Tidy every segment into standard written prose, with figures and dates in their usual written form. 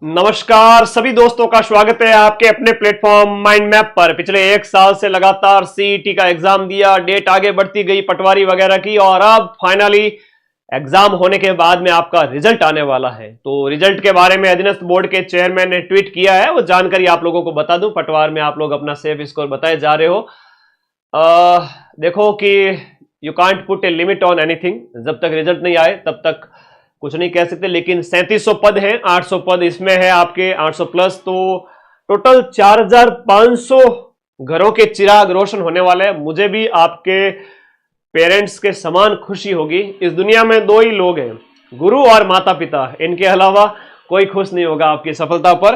नमस्कार सभी दोस्तों का स्वागत है आपके अपने प्लेटफॉर्म माइंड मैप पर। पिछले एक साल से लगातार सीईटी का एग्जाम दिया, डेट आगे बढ़ती गई पटवारी वगैरह की, और अब फाइनली एग्जाम होने के बाद में आपका रिजल्ट आने वाला है। तो रिजल्ट के बारे में अधीनस्थ बोर्ड के चेयरमैन ने ट्वीट किया है, वो जानकारी आप लोगों को बता दूं। पटवार में आप लोग अपना सेफ स्कोर बताए जा रहे हो। देखो कि you can't put a limit on anything, जब तक रिजल्ट नहीं आए तब तक कुछ नहीं कह सकते। लेकिन 3700 पद हैं, 800 पद इसमें है आपके 800 प्लस, तो टोटल 4500 घरों के चिराग रोशन होने वाले हैं। मुझे भी आपके पेरेंट्स के समान खुशी होगी। इस दुनिया में दो ही लोग हैं, गुरु और माता पिता, इनके अलावा कोई खुश नहीं होगा आपकी सफलता पर।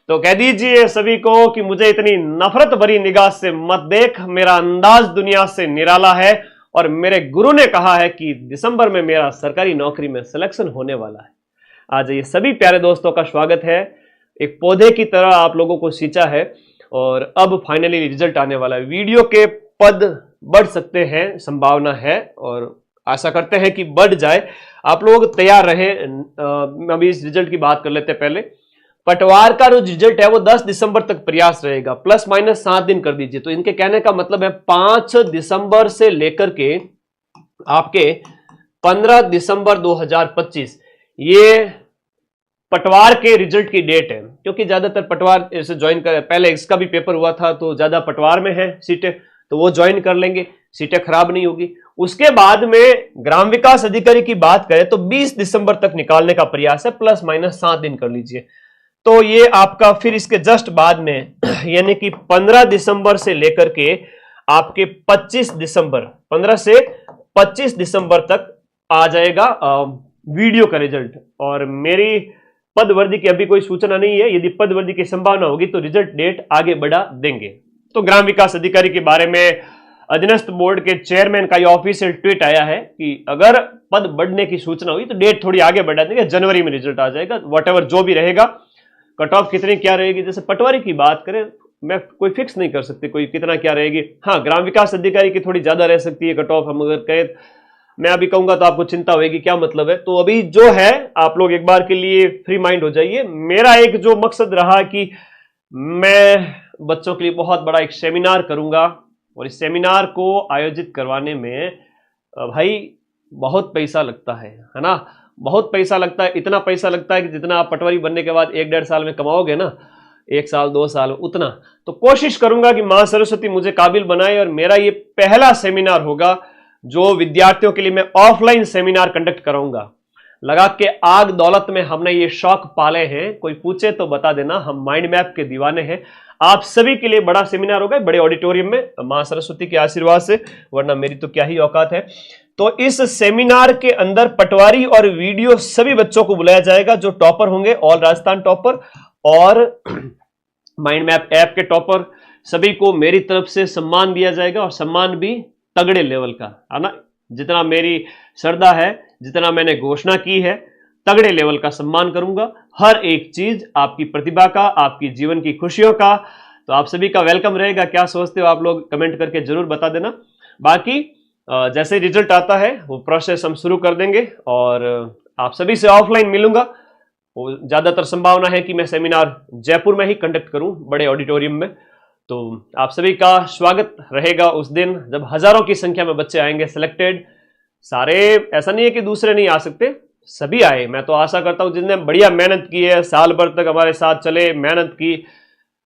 तो कह दीजिए सभी को कि मुझे इतनी नफरत भरी निगाह से मत देख, मेरा अंदाज दुनिया से निराला है और मेरे गुरु ने कहा है कि दिसंबर में मेरा सरकारी नौकरी में सिलेक्शन होने वाला है। आज ये सभी प्यारे दोस्तों का स्वागत है। एक पौधे की तरह आप लोगों को सींचा है और अब फाइनली रिजल्ट आने वाला है। वीडियो के पद बढ़ सकते हैं, संभावना है, और आशा करते हैं कि बढ़ जाए। आप लोग तैयार रहे। अभी इस रिजल्ट की बात कर लेते हैं। पहले पटवार का जो रिजल्ट है वो 10 दिसंबर तक प्रयास रहेगा, प्लस माइनस 7 दिन कर दीजिए। तो इनके कहने का मतलब है 5 दिसंबर से लेकर के आपके 15 दिसंबर 2025 ये पटवार के रिजल्ट की डेट है। क्योंकि ज्यादातर पटवार इसे ज्वाइन कर, पहले इसका भी पेपर हुआ था तो ज्यादा पटवार में है सीटें, तो वो ज्वाइन कर लेंगे, सीटें खराब नहीं होगी। उसके बाद में ग्राम विकास अधिकारी की बात करें तो 20 दिसंबर तक निकालने का प्रयास है, प्लस माइनस 7 दिन कर लीजिए। तो ये आपका फिर इसके जस्ट बाद में यानी कि 15 दिसंबर से लेकर के आपके 25 दिसंबर, 15 से 25 दिसंबर तक आ जाएगा वीडियो का रिजल्ट। और मेरी पद वर्दी की अभी कोई सूचना नहीं है, यदि पद वर्दी की संभावना होगी तो रिजल्ट डेट आगे बढ़ा देंगे। तो ग्राम विकास अधिकारी के बारे में अधीनस्थ बोर्ड के चेयरमैन का यह ऑफिशियल ट्वीट आया है कि अगर पद बढ़ने की सूचना हुई तो डेट थोड़ी आगे बढ़ा देंगे, जनवरी में रिजल्ट आ जाएगा। वॉट जो भी रहेगा, कट ऑफ कितनी क्या रहेगी, जैसे पटवारी की बात करें मैं कोई फिक्स नहीं कर सकती कोई कितना क्या रहेगी। हाँ, ग्राम विकास अधिकारी की थोड़ी ज्यादा रह सकती है कट ऑफ, हम अगर कहें मैं अभी कहूंगा तो आपको चिंता होगी, क्या मतलब है। तो अभी जो है आप लोग एक बार के लिए फ्री माइंड हो जाइए। मेरा एक जो मकसद रहा कि मैं बच्चों के लिए बहुत बड़ा एक सेमिनार करूंगा, और इस सेमिनार को आयोजित करवाने में भाई बहुत पैसा लगता है ना, बहुत पैसा लगता है। इतना पैसा लगता है कि जितना आप पटवारी बनने के बाद 1-1.5 साल में कमाओगे ना, 1 साल 2 साल उतना। तो कोशिश करूंगा कि मां सरस्वती मुझे काबिल बनाए, और मेरा ये पहला सेमिनार होगा जो विद्यार्थियों के लिए मैं ऑफलाइन सेमिनार कंडक्ट कराऊंगा। लगा के आग दौलत में हमने ये शौक पाले हैं, कोई पूछे तो बता देना, हम माइंड मैप के दीवाने हैं। आप सभी के लिए बड़ा सेमिनार होगा, बड़े ऑडिटोरियम में, मां सरस्वती के आशीर्वाद से, वरना मेरी तो क्या ही औकात है। तो इस सेमिनार के अंदर पटवारी और वीडियो सभी बच्चों को बुलाया जाएगा जो टॉपर होंगे, ऑल राजस्थान टॉपर और माइंड मैप ऐप के टॉपर, सभी को मेरी तरफ से सम्मान दिया जाएगा, और सम्मान भी तगड़े लेवल का है ना। जितना मेरी श्रद्धा है, जितना मैंने घोषणा की है, तगड़े लेवल का सम्मान करूंगा। हर एक चीज आपकी प्रतिभा का, आपकी जीवन की खुशियों का। तो आप सभी का वेलकम रहेगा। क्या सोचते हो आप लोग, कमेंट करके जरूर बता देना। बाकी जैसे रिजल्ट आता है वो प्रोसेस हम शुरू कर देंगे, और आप सभी से ऑफलाइन मिलूंगा। वो ज्यादातर संभावना है कि मैं सेमिनार जयपुर में ही कंडक्ट करूं, बड़े ऑडिटोरियम में। तो आप सभी का स्वागत रहेगा उस दिन जब हजारों की संख्या में बच्चे आएंगे सिलेक्टेड। सारे, ऐसा नहीं है कि दूसरे नहीं आ सकते, सभी आए। मैं तो आशा करता हूं जिनने बढ़िया मेहनत की है, साल भर तक हमारे साथ चले, मेहनत की,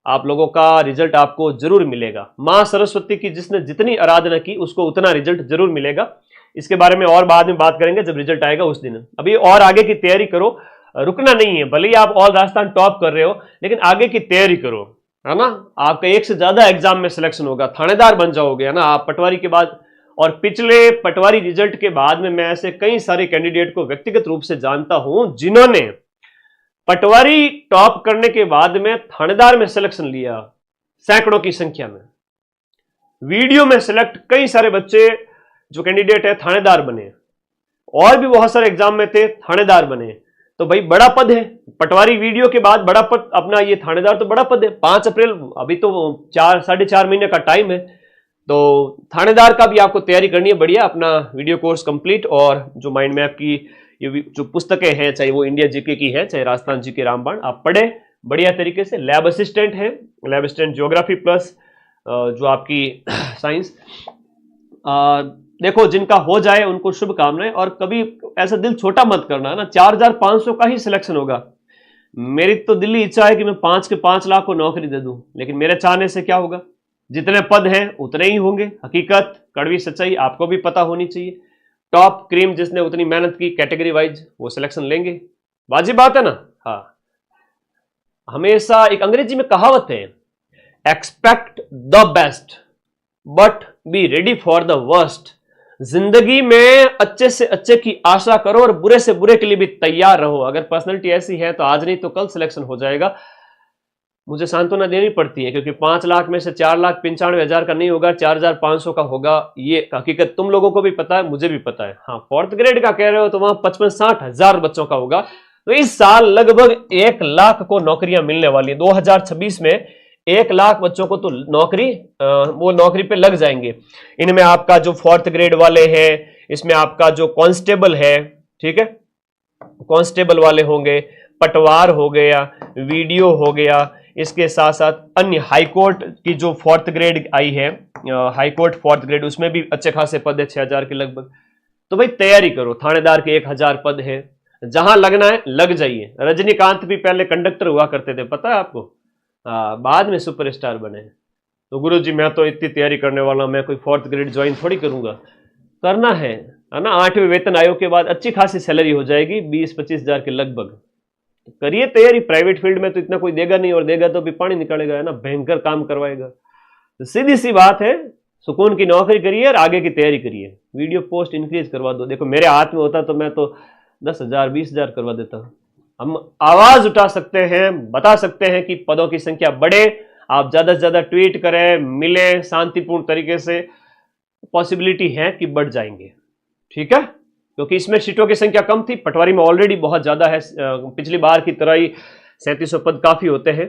आप लोगों का रिजल्ट आपको जरूर मिलेगा। मां सरस्वती की जिसने जितनी आराधना की उसको उतना रिजल्ट जरूर मिलेगा। इसके बारे में और बाद में बात करेंगे जब रिजल्ट आएगा उस दिन। अभी और आगे की तैयारी करो, रुकना नहीं है। भले ही आप ऑल राजस्थान टॉप कर रहे हो, लेकिन आगे की तैयारी करो, है ना। आपका एक से ज्यादा एग्जाम में सिलेक्शन होगा, थानेदार बन जाओगे, है ना, आप पटवारी के बाद। और पिछले पटवारी रिजल्ट के बाद में मैं ऐसे कई सारे कैंडिडेट को व्यक्तिगत रूप से जानता हूं जिन्होंने पटवारी टॉप करने के बाद में थानेदार में सिलेक्शन लिया, सैकड़ों की संख्या में। वीडियो में सिलेक्ट कई सारे बच्चे जो कैंडिडेट है थानेदार बने, और भी बहुत सारे एग्जाम में थे, थानेदार बने। तो भाई बड़ा पद है, पटवारी वीडियो के बाद बड़ा पद अपना, ये थानेदार तो बड़ा पद है। 5 अप्रैल, अभी तो 4-4.5 महीने का टाइम है। तो थानेदार का भी आपको तैयारी करनी है बढ़िया, अपना वीडियो कोर्स कंप्लीट, और जो माइंड मैप की ये जो पुस्तकें हैं, चाहे वो इंडिया जीके की है, चाहे राजस्थान जीके रामबाण, आप पढ़े बढ़िया तरीके से। लैब असिस्टेंट है, लैब असिस्टेंट ज्योग्राफी प्लस जो आपकी साइंस, देखो जिनका हो जाए उनको शुभकामनाएं। और कभी ऐसा दिल छोटा मत करना ना, 4500 का ही सिलेक्शन होगा। मेरी तो दिल्ली इच्छा है कि मैं 5 के 5 लाख को नौकरी दे दूं, लेकिन मेरे चाहने से क्या होगा, जितने पद हैं उतने ही होंगे। हकीकत, कड़वी सच्चाई आपको भी पता होनी चाहिए। टॉप क्रीम जिसने उतनी मेहनत की कैटेगरी वाइज, वो सिलेक्शन लेंगे, वाजिब बात है ना। हाँ, हमेशा एक अंग्रेजी में कहावत है, expect the best but be ready for the worst. जिंदगी में अच्छे से अच्छे की आशा करो और बुरे से बुरे के लिए भी तैयार रहो। अगर पर्सनैलिटी ऐसी है तो आज नहीं तो कल सिलेक्शन हो जाएगा। मुझे सांत्वना देनी पड़ती है क्योंकि 5 लाख में से 4,95,000 का नहीं होगा, 4,500 का होगा। ये हकीकत तुम लोगों को भी पता है, मुझे भी पता है। हाँ, 4th ग्रेड का कह रहे हो तो वहां 55-60 हजार बच्चों का होगा। तो इस साल लगभग 1 लाख को नौकरियां मिलने वाली है। 2026 में 1 लाख बच्चों को तो नौकरी, वो नौकरी पे लग जाएंगे। इनमें आपका जो 4th ग्रेड वाले हैं, इसमें आपका जो कांस्टेबल है, ठीक है, कांस्टेबल वाले होंगे, पटवार हो गया, वीडियो हो गया, इसके साथ साथ अन्य हाईकोर्ट की जो 4th ग्रेड आई है, हाईकोर्ट 4th ग्रेड, उसमें भी अच्छे खासे पद है, 6,000 के लगभग। तो भाई तैयारी करो। थानेदार के 1,000 पद है, जहां लगना है लग जाइए। रजनीकांत भी पहले कंडक्टर हुआ करते थे, पता है आपको, बाद में सुपरस्टार बने। तो गुरुजी मैं तो इतनी तैयारी करने वाला, मैं कोई 4th ग्रेड ज्वाइन थोड़ी करूंगा। करना है ना। 8वें वेतन आयोग के बाद अच्छी खासी सैलरी हो जाएगी, 20-25 हजार के लगभग। करिए तैयारी। प्राइवेट फील्ड में तो इतना कोई देगा नहीं, और देगा तो भी पानी निकालेगा, है ना, भयंकर काम करवाएगा। तो सीधी सी बात है, सुकून की नौकरी करिए और आगे की तैयारी करिए। वीडियो पोस्ट इंक्रीज करवा दो। देखो मेरे हाथ में होता तो मैं तो 10,000 20,000 करवा देता। हम आवाज उठा सकते हैं, बता सकते हैं कि पदों की संख्या बढ़े। आप ज्यादा से ज्यादा ट्वीट करें, मिले शांतिपूर्ण तरीके से, पॉसिबिलिटी है कि बढ़ जाएंगे। ठीक है, क्योंकि इसमें सीटों की संख्या कम थी, पटवारी में ऑलरेडी बहुत ज्यादा है। पिछली बार की तरह ही 3700 पद काफी होते हैं।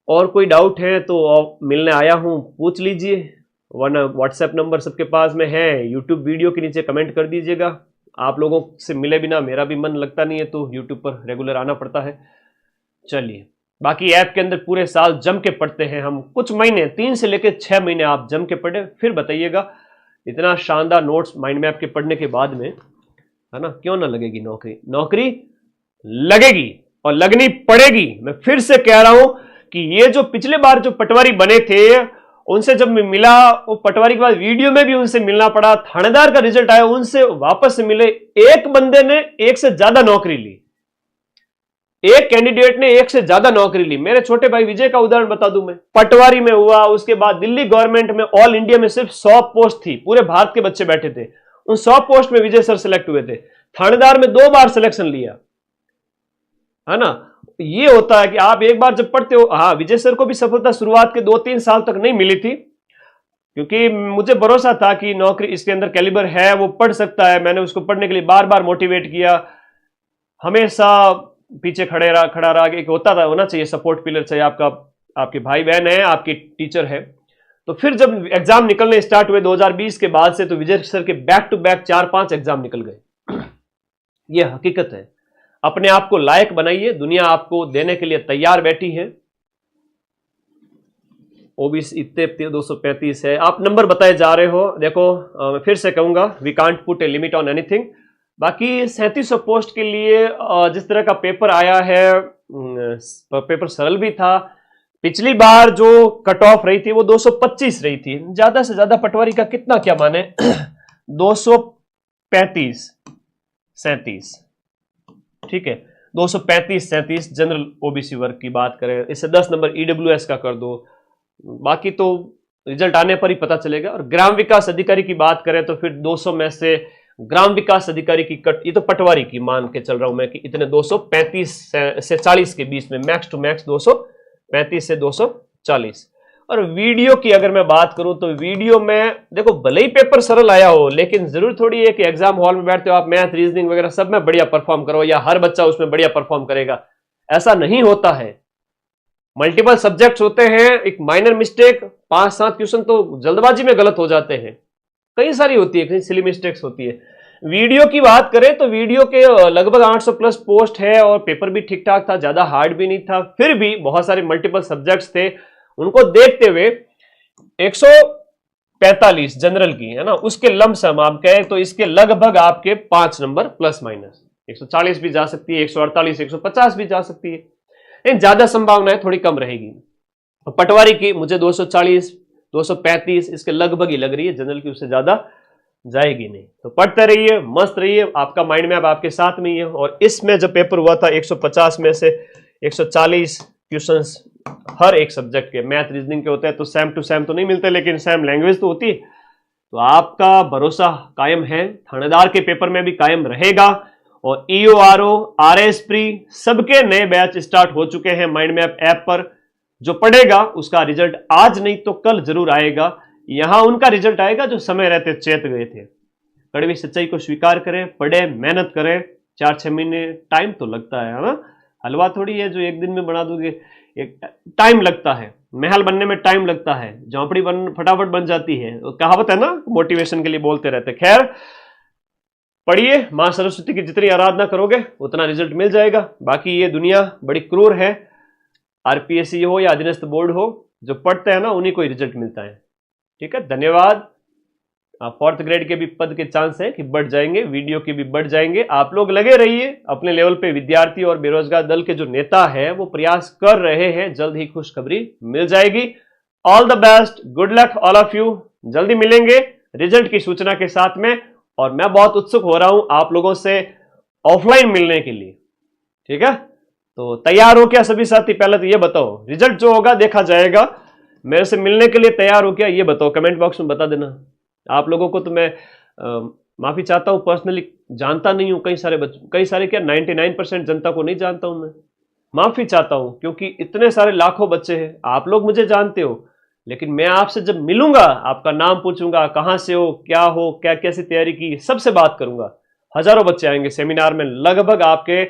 और कोई डाउट है तो मिलने आया हूं, पूछ लीजिए, वरना व्हाट्सएप नंबर सबके पास में है। यूट्यूब वीडियो के नीचे कमेंट कर दीजिएगा। आप लोगों से मिले बिना मेरा भी मन लगता नहीं है, तो यूट्यूब पर रेगुलर आना पड़ता है। चलिए, बाकी ऐप के अंदर पूरे साल जम के पढ़ते हैं हम। कुछ महीने, 3 से लेकर 6 महीने आप जम के पढ़े, फिर बताइएगा इतना शानदार नोट्स माइंड मैप के पढ़ने के बाद में, है ना, क्यों ना लगेगी नौकरी। नौकरी लगेगी और लगनी पड़ेगी। मैं फिर से कह रहा हूं कि ये जो पिछले बार जो पटवारी बने थे, उनसे जब मैं मिला, वो पटवारी के बाद वीडियो में भी उनसे मिलना पड़ा, थानेदार का रिजल्ट आया, उनसे वापस से मिले। एक बंदे ने 1 से ज्यादा नौकरी ली, एक कैंडिडेट ने 1 से ज्यादा नौकरी ली। मेरे छोटे भाई विजय का उदाहरण बता दूं मैं, पटवारी में हुआ, उसके बाद दिल्ली गवर्नमेंट में ऑल इंडिया में सिर्फ 100 पोस्ट थी, पूरे भारत के बच्चे बैठे थे, उन 100 पोस्ट में विजय सर सिलेक्ट हुए थे। थानेदार में 2 बार सिलेक्शन लिया, है ना। ये होता है कि आप एक बार जब पढ़ते हो। हाँ, विजय सर को भी सफलता शुरुआत के 2-3 साल तक नहीं मिली थी, क्योंकि मुझे भरोसा था कि नौकरी इसके अंदर कैलिबर है, वो पढ़ सकता है। मैंने उसको पढ़ने के लिए बार बार मोटिवेट किया, हमेशा पीछे खड़ा रहा। एक होता था, होना चाहिए सपोर्ट पिलर, चाहिए आपका, आपके भाई बहन है, आपकी टीचर है। तो फिर जब एग्जाम निकलने स्टार्ट हुए 2020 के बाद से, तो विजय सर के बैक टू बैक 4-5 एग्जाम निकल गए। ये हकीकत है। अपने आप को लायक बनाइए, दुनिया आपको देने के लिए तैयार बैठी है। ओबीसी इतने 235 है, आप नंबर बताए जा रहे हो। देखो मैं फिर से कहूंगा, we can't put a limit on anything. बाकी 3700 पोस्ट के लिए जिस तरह का पेपर आया है, पेपर सरल भी था। पिछली बार जो कट ऑफ रही थी वो 225 रही थी। ज्यादा से ज्यादा पटवारी का कितना क्या माने 235 37, ठीक है, 235-37 जनरल ओबीसी वर्ग की बात करें। इससे 10 नंबर ईडब्ल्यूएस का कर दो, बाकी तो रिजल्ट आने पर ही पता चलेगा। और ग्राम विकास अधिकारी की बात करें तो फिर 200 में से ग्राम विकास अधिकारी की कट, ये तो पटवारी की मान के चल रहा हूं मैं कि इतने 235 से 40 के बीच में, मैक्स टू मैक्स 235 से 240। और वीडियो की अगर मैं बात करूं तो वीडियो में देखो, भले ही पेपर सरल आया हो, लेकिन जरूर थोड़ी है कि एग्जाम हॉल में बैठते हो आप, मैथ रीजनिंग वगैरह सब में बढ़िया परफॉर्म करो, या हर बच्चा उसमें बढ़िया परफॉर्म करेगा, ऐसा नहीं होता है। मल्टीपल सब्जेक्ट्स होते हैं, एक माइनर मिस्टेक, 5-7 क्वेश्चन तो जल्दबाजी में गलत हो जाते हैं, कई सारी होती है, कई सिली मिस्टेक्स होती है। वीडियो की बात करें तो वीडियो के लगभग 800 प्लस पोस्ट है और पेपर भी ठीक ठाक था, ज्यादा हार्ड भी नहीं था, फिर भी बहुत सारे मल्टीपल सब्जेक्ट्स थे, उनको देखते हुए 145 जनरल की है ना, उसके लमसम आप कहें तो इसके लगभग आपके 5 नंबर प्लस माइनस 140 भी जा सकती है, 148 150 भी जा सकती है, लेकिन ज्यादा संभावना थोड़ी कम रहेगी। पटवारी की मुझे 240 235 इसके लगभग ही लग रही है, जनरल की उससे ज्यादा जाएगी नहीं। तो पढ़ते रहिए, मस्त रहिए, आपका माइंड मैप आपके साथ में ही है। और इसमें जब पेपर हुआ था 150 में से 140 क्वेश्चंस हर एक सब्जेक्ट के, मैथ रीजनिंग के होते हैं, तो सेम टू सेम तो नहीं मिलते, लेकिन सेम लैंग्वेज तो होती है। तो आपका भरोसा कायम है, थानेदार के पेपर में भी कायम रहेगा। और ईओ आरओ आरएस प्री सबके नए बैच स्टार्ट हो चुके हैं माइंड मैप ऐप पर। जो पढ़ेगा उसका रिजल्ट आज नहीं तो कल जरूर आएगा। यहां उनका रिजल्ट आएगा जो समय रहते चेत गए थे। कड़वी सच्चाई को स्वीकार करें, पढ़े, मेहनत करें। 4-6 महीने टाइम तो लगता है ना, हलवा थोड़ी है जो एक दिन में बना दोगे। एक टाइम लगता है, महल बनने में टाइम लगता है, झोंपड़ी फटाफट बन जाती है। कहावत है ना, मोटिवेशन के लिए बोलते रहते। खैर पढ़िए, मां सरस्वती की जितनी आराधना करोगे उतना रिजल्ट मिल जाएगा। बाकी ये दुनिया बड़ी क्रूर है, आरपीएससी हो या अधीनस्थ बोर्ड हो, जो पढ़ते हैं ना उन्हीं को ही रिजल्ट मिलता है। ठीक है, धन्यवाद। 4th ग्रेड के भी पद के चांस है कि बढ़ जाएंगे, वीडियो के भी बढ़ जाएंगे। आप लोग लगे रहिए अपने लेवल पे। विद्यार्थी और बेरोजगार दल के जो नेता है वो प्रयास कर रहे हैं, जल्द ही खुशखबरी मिल जाएगी। All the best, good luck all of you. जल्दी मिलेंगे रिजल्ट की सूचना के साथ में। और मैं बहुत उत्सुक हो रहा हूं आप लोगों से ऑफलाइन मिलने के लिए। ठीक है, तो तैयार हो क्या सभी साथी? पहले तो ये बताओ, रिजल्ट जो होगा देखा जाएगा, मेरे से मिलने के लिए तैयार हो क्या, ये बताओ, कमेंट बॉक्स में बता देना। आप लोगों को तो मैं माफी चाहता हूं, पर्सनली जानता नहीं हूं, कई सारे क्या 99% जनता को नहीं जानता हूं मैं, माफी चाहता हूं, क्योंकि इतने सारे लाखों बच्चे हैं। आप लोग मुझे जानते हो, लेकिन मैं आपसे जब मिलूंगा आपका नाम पूछूंगा, कहां से हो, क्या कैसी तैयारी की, सबसे बात करूंगा। हजारों बच्चे आएंगे सेमिनार में, लगभग आपके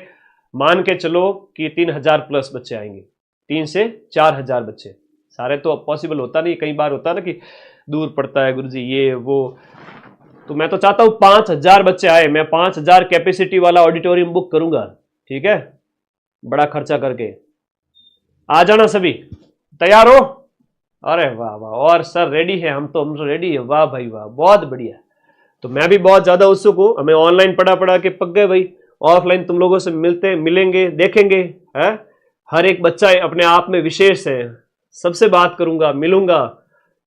मान के चलो कि 3000 प्लस बच्चे आएंगे, 3 से 4000 बच्चे। सारे तो पॉसिबल होता नहीं, कई बार होता ना कि दूर पड़ता है गुरुजी ये वो। तो मैं तो चाहता हूं 5000 बच्चे आए, मैं 5000 कैपेसिटी वाला ऑडिटोरियम बुक करूंगा। ठीक है, बड़ा खर्चा करके। आ जाना सभी, तैयार हो? अरे वाह वाह, और सर रेडी है, हम तो रेडी है। वाह भाई वाह, बहुत बढ़िया। तो मैं भी बहुत ज्यादा उत्सुक हूं। हमें ऑनलाइन पढ़ा के पक गए भाई, ऑफलाइन तुम लोगों से मिलेंगे, देखेंगे। है, हर एक बच्चा अपने आप में विशेष है, सबसे बात करूंगा, मिलूंगा।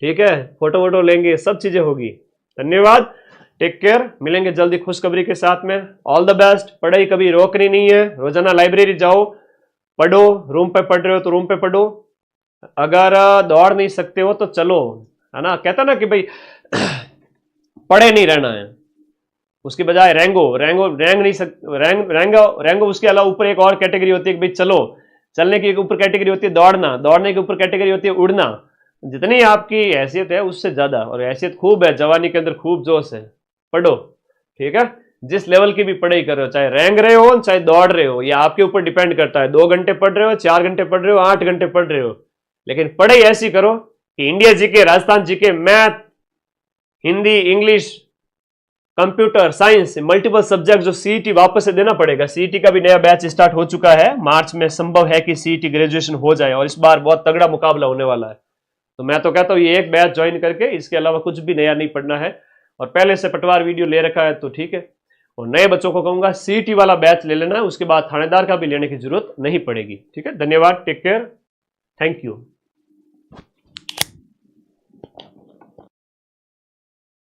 ठीक है, फोटो वोटो लेंगे, सब चीजें होगी। धन्यवाद, टेक केयर, मिलेंगे जल्दी खुशखबरी के साथ में। All the best. पढ़ाई कभी रोकनी नहीं है, रोजाना लाइब्रेरी जाओ, पढ़ो। रूम पे पढ़ रहे हो तो रूम पे पढ़ो, अगर दौड़ नहीं सकते हो तो चलो, है ना। कहता ना कि भाई पढ़े नहीं रहना है, उसके बजाय रेंगो। उसके अलावा ऊपर एक और कैटेगरी होती है कि भाई चलो, चलने की ऊपर कैटेगरी होती है दौड़ना, दौड़ने की ऊपर कैटेगरी होती है उड़ना। जितनी आपकी हैसियत है उससे ज्यादा, और हैसियत खूब है, जवानी के अंदर खूब जोश है, पढ़ो। ठीक है, जिस लेवल की भी पढ़ाई कर रहे हो, चाहे रेंग रहे हो चाहे दौड़ रहे हो, ये आपके ऊपर डिपेंड करता है। 2 घंटे पढ़ रहे हो, 4 घंटे पढ़ रहे हो, 8 घंटे पढ़ रहे हो, लेकिन पढ़ाई ऐसी करो कि India GK, Rajasthan GK, math, Hindi, English, computer science, multiple subject जो सीईटी वापस से देना पड़ेगा। सीईटी का भी नया बैच स्टार्ट हो चुका है, मार्च में संभव है कि सीईटी ग्रेजुएशन हो जाए, और इस बार बहुत तगड़ा मुकाबला होने वाला है। तो मैं तो कहता हूं ये एक बैच ज्वाइन करके, इसके अलावा कुछ भी नया नहीं पढ़ना है, और पहले से पटवार वीडियो ले रखा है तो ठीक है। और नए बच्चों को कहूंगा सीईटी वाला बैच ले लेना है, उसके बाद थानेदार का भी लेने की जरूरत नहीं पड़ेगी। ठीक है, धन्यवाद, टेक केयर, थैंक यू।